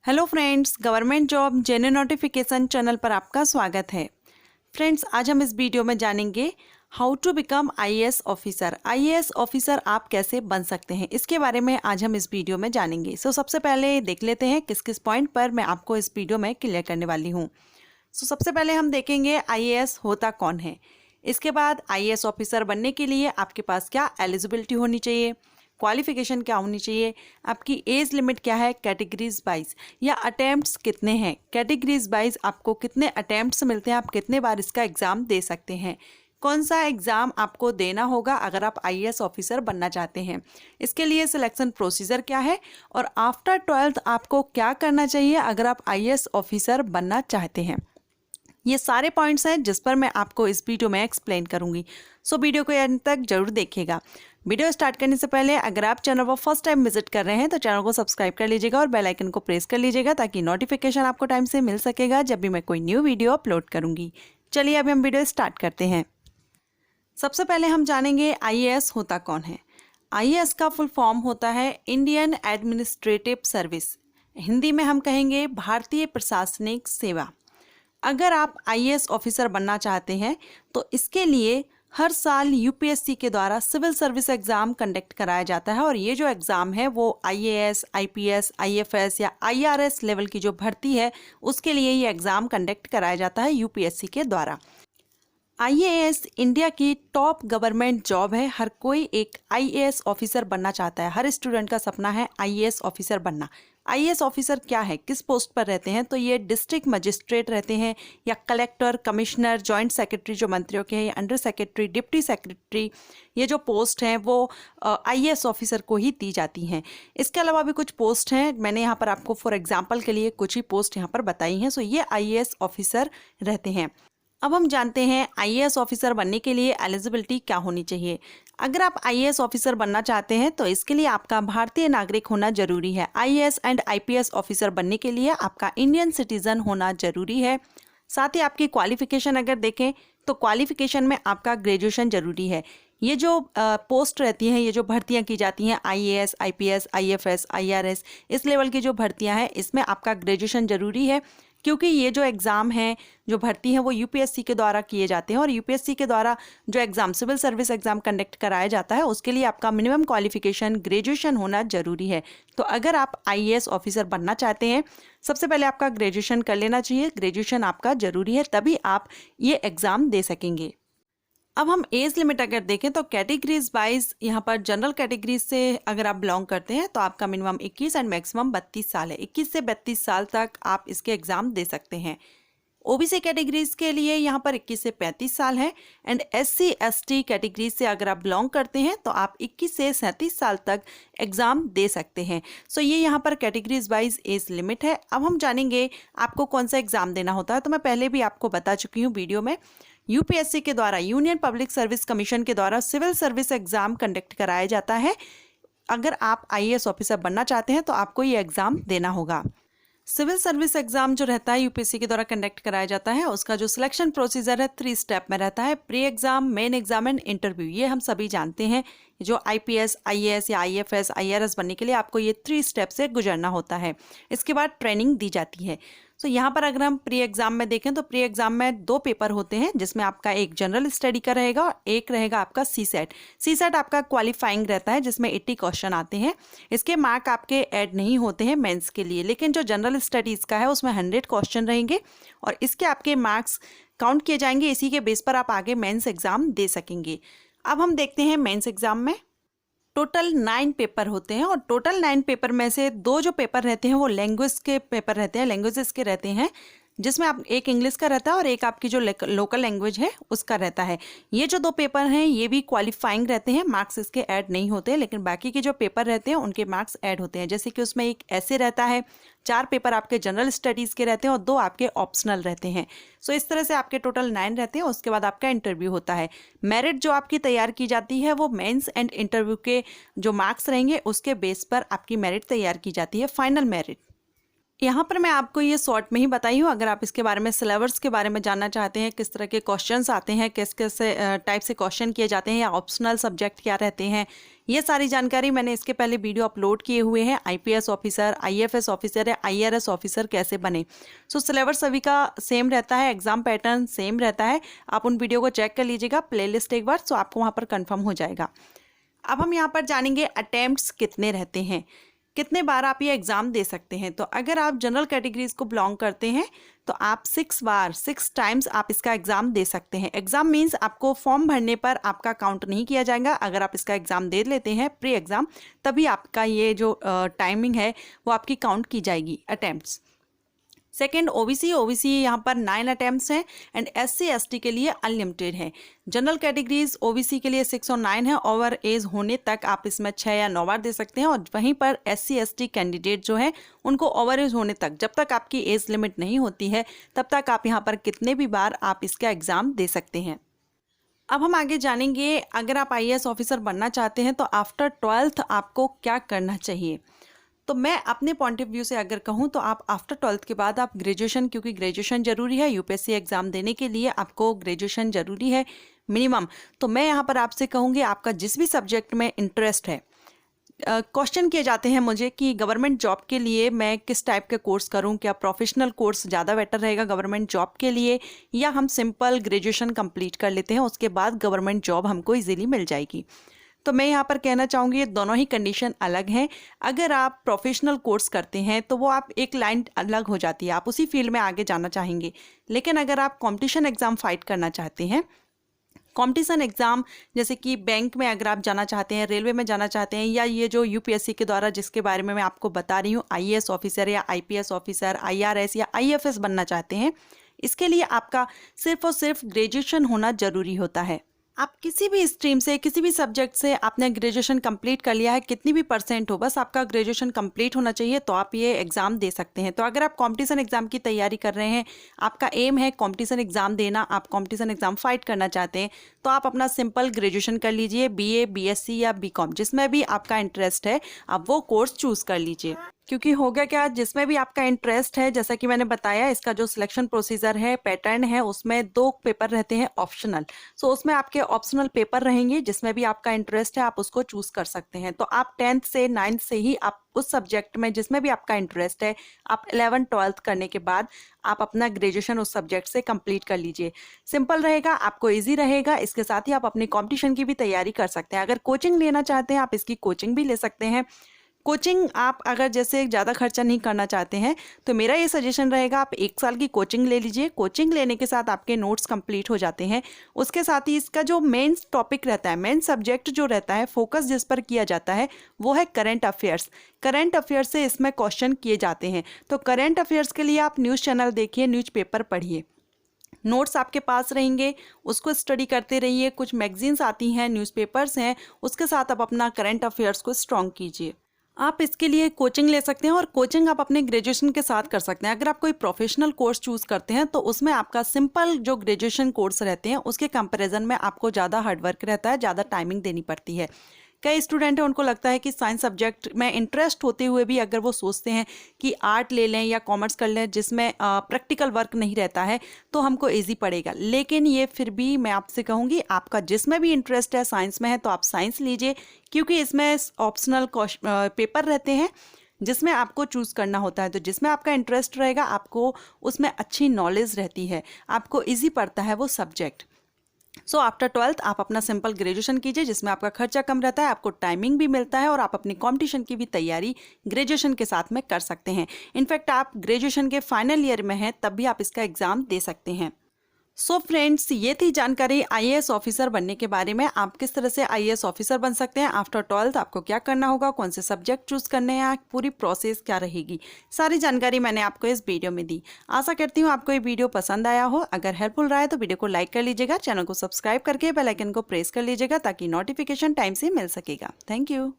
Hello friends, government job genuine notification channel पर आपका स्वागत है। फ्रेंड्स, आज हम इस वीडियो में जानेंगे how to become IAS officer. IAS officer आप कैसे बन सकते हैं, इसके बारे में आज हम इस वीडियो में जानेंगे। सबसे पहले देख लेते हैं किस किस पॉइंट पर मैं आपको इस वीडियो में क्लियर करने वाली हूँ। सबसे पहले हम देखेंगे आईएएस होता कौन है। इसके बाद आईएएस ऑफिसर बनने के लिए आपके पास क्या एलिजिबिलिटी होनी चाहिए, क्वालिफिकेशन क्या होनी चाहिए, आपकी एज लिमिट क्या है, कैटेगरीज वाइज या अटेम्प्ट्स कितने हैं, कैटेगरीज वाइज आपको कितने अटेम्प्ट्स मिलते हैं, आप कितने बार इसका एग्ज़ाम दे सकते हैं, कौन सा एग्ज़ाम आपको देना होगा अगर आप आईएएस ऑफिसर बनना चाहते हैं, इसके लिए सिलेक्शन प्रोसीजर क्या है और आफ्टर 12th आपको क्या करना चाहिए अगर आप आईएएस ऑफिसर बनना चाहते हैं। ये सारे पॉइंट्स हैं जिस पर मैं आपको इस वीडियो में एक्सप्लेन करूंगी। वीडियो को अंत तक जरूर देखिएगा। वीडियो स्टार्ट करने से पहले अगर आप चैनल पर फर्स्ट टाइम विजिट कर रहे हैं तो चैनल को सब्सक्राइब कर लीजिएगा और बेल आइकन को प्रेस कर लीजिएगा ताकि नोटिफिकेशन आपको टाइम से मिल सकेगा जब भी मैं कोई न्यू वीडियो अपलोड करूंगी। चलिए अभी हम वीडियो स्टार्ट करते हैं। सबसे पहले हम जानेंगे आईएएस होता कौन है। आईएएस का फुल फॉर्म होता है इंडियन एडमिनिस्ट्रेटिव सर्विस, हिंदी में हम कहेंगे भारतीय प्रशासनिक सेवा। अगर आप आईएएस ऑफिसर बनना चाहते हैं तो इसके लिए हर साल यूपीएससी के द्वारा सिविल सर्विस एग्ज़ाम कंडक्ट कराया जाता है और ये जो एग्ज़ाम है वो आईएएस, आईपीएस, आईएफएस या आईआरएस लेवल की जो भर्ती है उसके लिए ये एग्ज़ाम कंडक्ट कराया जाता है यूपीएससी के द्वारा। आईएएस इंडिया की टॉप गवर्नमेंट जॉब है। हर कोई एक आईएएस ऑफिसर बनना चाहता है, हर स्टूडेंट का सपना है आईएएस ऑफिसर बनना। आईएएस ऑफिसर क्या है, किस पोस्ट पर रहते हैं, तो ये डिस्ट्रिक्ट मजिस्ट्रेट रहते हैं या कलेक्टर, कमिश्नर, जॉइंट सेक्रेटरी जो मंत्रियों के हैं, या अंडर सेक्रेटरी, डिप्टी सेक्रेटरी, ये जो पोस्ट हैं वो आईएएस ऑफिसर को ही दी जाती हैं। इसके अलावा भी कुछ पोस्ट हैं, मैंने यहाँ पर आपको फॉर एग्जाम्पल के लिए कुछ ही पोस्ट यहाँ पर बताई हैं। ये आईएएस ऑफिसर रहते हैं। अब हम जानते हैं आईएएस ऑफिसर बनने के लिए एलिजिबिलिटी क्या होनी चाहिए। अगर आप आईएएस ऑफिसर बनना चाहते हैं तो इसके लिए आपका भारतीय नागरिक होना जरूरी है। आईएएस एंड आईपीएस ऑफिसर बनने के लिए आपका इंडियन सिटीजन होना जरूरी है। साथ ही आपकी क्वालिफिकेशन अगर देखें तो क्वालिफिकेशन में आपका ग्रेजुएशन जरूरी है। ये जो पोस्ट रहती हैं, ये जो भर्तियां की जाती हैं आईएएस, आईपीएस, आईएफएस, आईआरएस, इस लेवल की जो भर्तियां हैं इसमें आपका ग्रेजुएशन जरूरी है, क्योंकि ये जो एग्ज़ाम हैं, जो भर्ती हैं वो यूपीएससी के द्वारा किए जाते हैं और यूपीएससी के द्वारा जो exam civil service exam conduct कराया जाता है उसके लिए आपका मिनिमम क्वालिफिकेशन ग्रेजुएशन होना जरूरी है। तो अगर आप आईएएस ऑफिसर बनना चाहते हैं सबसे पहले आपका ग्रेजुएशन कर लेना चाहिए। ग्रेजुएशन आपका ज़रूरी है, तभी आप ये एग्ज़ाम दे सकेंगे। अब हम एज लिमिट अगर देखें तो कैटेगरीज वाइज यहाँ पर जनरल कैटेगरीज से अगर आप बिलोंग करते हैं तो आपका मिनिमम 21 एंड मैक्सिमम 32 साल है। 21 से 32 साल तक आप इसके एग्ज़ाम दे सकते हैं। ओबीसी कैटेगरीज के लिए यहाँ पर 21 से 35 साल है एंड एससी एसटी कैटेगरीज से अगर आप बिलोंग करते हैं तो आप 21 से 37 साल तक एग्ज़ाम दे सकते हैं। ये यहाँ पर कैटेगरीज वाइज एज लिमिट है। अब हम जानेंगे आपको कौन सा एग्ज़ाम देना होता है। तो मैं पहले भी आपको बता चुकी हूँ वीडियो में, यूपीएससी के द्वारा, यूनियन पब्लिक सर्विस कमीशन के द्वारा सिविल सर्विस एग्ज़ाम कंडक्ट कराया जाता है। अगर आप आईएएस ऑफिसर बनना चाहते हैं तो आपको ये एग्ज़ाम देना होगा। सिविल सर्विस एग्ज़ाम जो रहता है यूपीएससी के द्वारा कंडक्ट कराया जाता है, उसका जो सिलेक्शन प्रोसीजर है 3 स्टेप में रहता है। Pre exam, main exam and interview. ये हम सभी जानते हैं। जो आईपीएस, आईएएस या आईएफएस, आईआरएस बनने के लिए आपको ये 3 स्टेप से गुजरना होता है। इसके बाद ट्रेनिंग दी जाती है। यहाँ पर अगर हम प्री एग्ज़ाम में देखें तो प्री एग्ज़ाम में 2 पेपर होते हैं, जिसमें आपका एक जनरल स्टडी का रहेगा और एक रहेगा आपका सीसेट। सीसेट आपका क्वालिफाइंग रहता है जिसमें 80 क्वेश्चन आते हैं। इसके मार्क आपके ऐड नहीं होते हैं मेंस के लिए, लेकिन जो जनरल स्टडीज़ का है उसमें 100 क्वेश्चन रहेंगे और इसके आपके मार्क्स काउंट किए जाएंगे। इसी के बेस पर आप आगे मेंस एग्ज़ाम दे सकेंगे। अब हम देखते हैं मेंस एग्ज़ाम में टोटल 9 पेपर होते हैं और टोटल 9 पेपर में से 2 जो पेपर रहते हैं वो लैंग्वेज के पेपर रहते हैं, लैंग्वेजेस के रहते हैं, जिसमें आप एक इंग्लिश का रहता है और एक आपकी जो लोकल लैंग्वेज है उसका रहता है। ये जो 2 पेपर हैं ये भी क्वालिफाइंग रहते हैं, मार्क्स इसके ऐड नहीं होते, लेकिन बाकी के जो पेपर रहते हैं उनके मार्क्स ऐड होते हैं। जैसे कि उसमें एक ऐसे रहता है, 4 पेपर आपके जनरल स्टडीज़ के रहते हैं और 2 आपके ऑप्शनल रहते हैं। इस तरह से आपके टोटल 9 रहते हैं। उसके बाद आपका इंटरव्यू होता है। मेरिट जो आपकी तैयार की जाती है वो मेंस एंड इंटरव्यू के जो मार्क्स रहेंगे उसके बेस पर आपकी मेरिट तैयार की जाती है, फाइनल मेरिट। यहाँ पर मैं आपको ये शॉर्ट में ही बताई हूँ। अगर आप इसके बारे में, सिलेबस के बारे में जानना चाहते हैं, किस तरह के क्वेश्चंस आते हैं, किस किस टाइप से क्वेश्चन किए जाते हैं या ऑप्शनल सब्जेक्ट क्या रहते हैं ये सारी जानकारी मैंने इसके पहले वीडियो अपलोड किए हुए हैं। आईपीएस ऑफिसर, आईएफएस ऑफिसर या आईआरएस ऑफिसर कैसे बने। सो सिलेबस सभी का सेम रहता है, एग्जाम पैटर्न सेम रहता है। आप उन वीडियो को चेक कर लीजिएगा प्लेलिस्ट एक बार, सो आपको वहाँ पर कंफर्म हो जाएगा। अब हम यहाँ पर जानेंगे अटेम्प्ट्स कितने रहते हैं, कितने बार आप ये एग्ज़ाम दे सकते हैं। तो अगर आप जनरल कैटेगरीज को बिलोंग करते हैं तो आप 6 बार 6 टाइम्स आप इसका एग्ज़ाम दे सकते हैं। एग्ज़ाम मीन्स आपको फॉर्म भरने पर आपका काउंट नहीं किया जाएगा। अगर आप इसका एग्ज़ाम दे लेते हैं प्री एग्ज़ाम, तभी आपका ये जो टाइमिंग है वो आपकी काउंट की जाएगी अटेम्प्ट्स। सेकेंड ओबीसी यहाँ पर 9 अटैम्प्ट्स हैं एंड एससी एसटी के लिए अनलिमिटेड है। जनरल कैटेगरीज ओबीसी के लिए 6 और 9 है, ओवर एज होने तक आप इसमें 6 या 9 बार दे सकते हैं। और वहीं पर एससी एसटी कैंडिडेट जो है उनको ओवर एज होने तक, जब तक आपकी एज लिमिट नहीं होती है तब तक आप यहाँ पर कितने भी बार आप इसका एग्ज़ाम दे सकते हैं। अब हम आगे जानेंगे, अगर आप आईएएस ऑफिसर बनना चाहते हैं तो आफ्टर 12th आपको क्या करना चाहिए। तो मैं अपने पॉइंट ऑफ व्यू से अगर कहूँ तो आप आफ्टर 12th के बाद आप ग्रेजुएशन, क्योंकि ग्रेजुएशन ज़रूरी है, यूपीएससी एग्ज़ाम देने के लिए आपको ग्रेजुएशन ज़रूरी है मिनिमम। तो मैं यहाँ पर आपसे कहूँगी आपका जिस भी सब्जेक्ट में इंटरेस्ट है, क्वेश्चन किए जाते हैं मुझे कि गवर्नमेंट जॉब के लिए मैं किस टाइप के कोर्स करूं, क्या प्रोफेशनल कोर्स ज़्यादा बेटर रहेगा गवर्नमेंट जॉब के लिए, या हम सिंपल ग्रेजुएशन कंप्लीट कर लेते हैं उसके बाद गवर्नमेंट जॉब हमको इजीली मिल जाएगी। तो मैं यहाँ पर कहना चाहूँगी ये दोनों ही कंडीशन अलग हैं। अगर आप प्रोफेशनल कोर्स करते हैं तो वो आप एक लाइन अलग हो जाती है, आप उसी फील्ड में आगे जाना चाहेंगे। लेकिन अगर आप कंपटीशन एग्ज़ाम फाइट करना चाहते हैं, कंपटीशन एग्ज़ाम जैसे कि बैंक में अगर आप जाना चाहते हैं, रेलवे में जाना चाहते हैं, या ये जो यूपीएससी के द्वारा जिसके बारे में मैं आपको बता रही हूँ आईएएस ऑफिसर या आईपीएस ऑफिसर, आईआरएस या आईएफएस बनना चाहते हैं, इसके लिए आपका सिर्फ और सिर्फ ग्रेजुएशन होना ज़रूरी होता है। आप किसी भी स्ट्रीम से, किसी भी सब्जेक्ट से आपने ग्रेजुएशन कंप्लीट कर लिया है, कितनी भी परसेंट हो, बस आपका ग्रेजुएशन कंप्लीट होना चाहिए तो आप ये एग्ज़ाम दे सकते हैं। तो अगर आप कंपटीशन एग्ज़ाम की तैयारी कर रहे हैं, आपका एम है कंपटीशन एग्ज़ाम देना, आप कंपटीशन एग्ज़ाम फाइट करना चाहते हैं, तो आप अपना सिंपल ग्रेजुएशन कर लीजिए, बीए, बीएससी या बीकॉम, जिसमें भी आपका इंटरेस्ट है आप वो कोर्स चूज़ कर लीजिए। क्योंकि हो गया क्या, जिसमें भी आपका इंटरेस्ट है, जैसा कि मैंने बताया इसका जो सिलेक्शन प्रोसीजर है, पैटर्न है, उसमें 2 पेपर रहते हैं ऑप्शनल। सो उसमें आपके ऑप्शनल पेपर रहेंगे, जिसमें भी आपका इंटरेस्ट है आप उसको चूज कर सकते हैं। तो आप 10th से 9th से ही आप उस सब्जेक्ट में जिसमें भी आपका इंटरेस्ट है, आप 11th 12th करने के बाद आप अपना ग्रेजुएशन उस सब्जेक्ट से कंप्लीट कर लीजिए। सिंपल रहेगा, आपको इजी रहेगा। इसके साथ ही आप अपनी कॉम्पिटिशन की भी तैयारी कर सकते हैं। अगर कोचिंग लेना चाहते हैं आप इसकी कोचिंग भी ले सकते हैं। कोचिंग आप अगर जैसे ज़्यादा खर्चा नहीं करना चाहते हैं तो मेरा ये सजेशन रहेगा आप 1 साल की कोचिंग ले लीजिए। कोचिंग लेने के साथ आपके नोट्स कंप्लीट हो जाते हैं। उसके साथ ही इसका जो मेन टॉपिक रहता है, मेन सब्जेक्ट जो रहता है, फोकस जिस पर किया जाता है वो है करंट अफेयर्स। करंट अफेयर्स से इसमें क्वेश्चन किए जाते हैं। तो करंट अफेयर्स के लिए आप न्यूज़ चैनल देखिए, न्यूज़पेपर पढ़िए, नोट्स आपके पास रहेंगे, उसको स्टडी करते रहिए। कुछ मैगजीन्स आती हैं, न्यूज़पेपर्स हैं, उसके साथ आप अपना करंट अफेयर्स को स्ट्रॉन्ग कीजिए। आप इसके लिए कोचिंग ले सकते हैं और कोचिंग आप अपने ग्रेजुएशन के साथ कर सकते हैं। अगर आप कोई प्रोफेशनल कोर्स चूज़ करते हैं तो उसमें आपका सिंपल जो ग्रेजुएशन कोर्स रहते हैं उसके कंपैरिजन में आपको ज़्यादा हार्डवर्क रहता है, ज़्यादा टाइमिंग देनी पड़ती है। कई स्टूडेंट हैं उनको लगता है कि साइंस सब्जेक्ट में इंटरेस्ट होते हुए भी अगर वो सोचते हैं कि आर्ट ले लें या कॉमर्स कर लें जिसमें प्रैक्टिकल वर्क नहीं रहता है तो हमको इजी पड़ेगा। लेकिन ये फिर भी मैं आपसे कहूँगी आपका जिसमें भी इंटरेस्ट है, साइंस में है तो आप साइंस लीजिए, क्योंकि इसमें ऑप्शनल पेपर रहते हैं जिसमें आपको चूज़ करना होता है। तो जिसमें आपका इंटरेस्ट रहेगा आपको उसमें अच्छी नॉलेज रहती है, आपको ईजी पड़ता है वो सब्जेक्ट। सो आफ्टर 12th आप अपना सिंपल ग्रेजुएशन कीजिए जिसमें आपका खर्चा कम रहता है, आपको टाइमिंग भी मिलता है और आप अपनी कंपटीशन की भी तैयारी ग्रेजुएशन के साथ में कर सकते हैं। इनफैक्ट आप ग्रेजुएशन के फाइनल ईयर में हैं तब भी आप इसका एग्ज़ाम दे सकते हैं। सो फ्रेंड्स, ये थी जानकारी आईएएस ऑफिसर बनने के बारे में। आप किस तरह से आईएएस ऑफिसर बन सकते हैं, आफ्टर 12th आपको क्या करना होगा, कौन से सब्जेक्ट चूज करने हैं, पूरी प्रोसेस क्या रहेगी, सारी जानकारी मैंने आपको इस वीडियो में दी। आशा करती हूँ आपको ये वीडियो पसंद आया हो। अगर हेल्पफुल रहा है तो वीडियो को लाइक कर लीजिएगा, चैनल को सब्सक्राइब करके बेल आइकन को प्रेस कर लीजिएगा ताकि नोटिफिकेशन टाइम से मिल सकेगा। Thank you.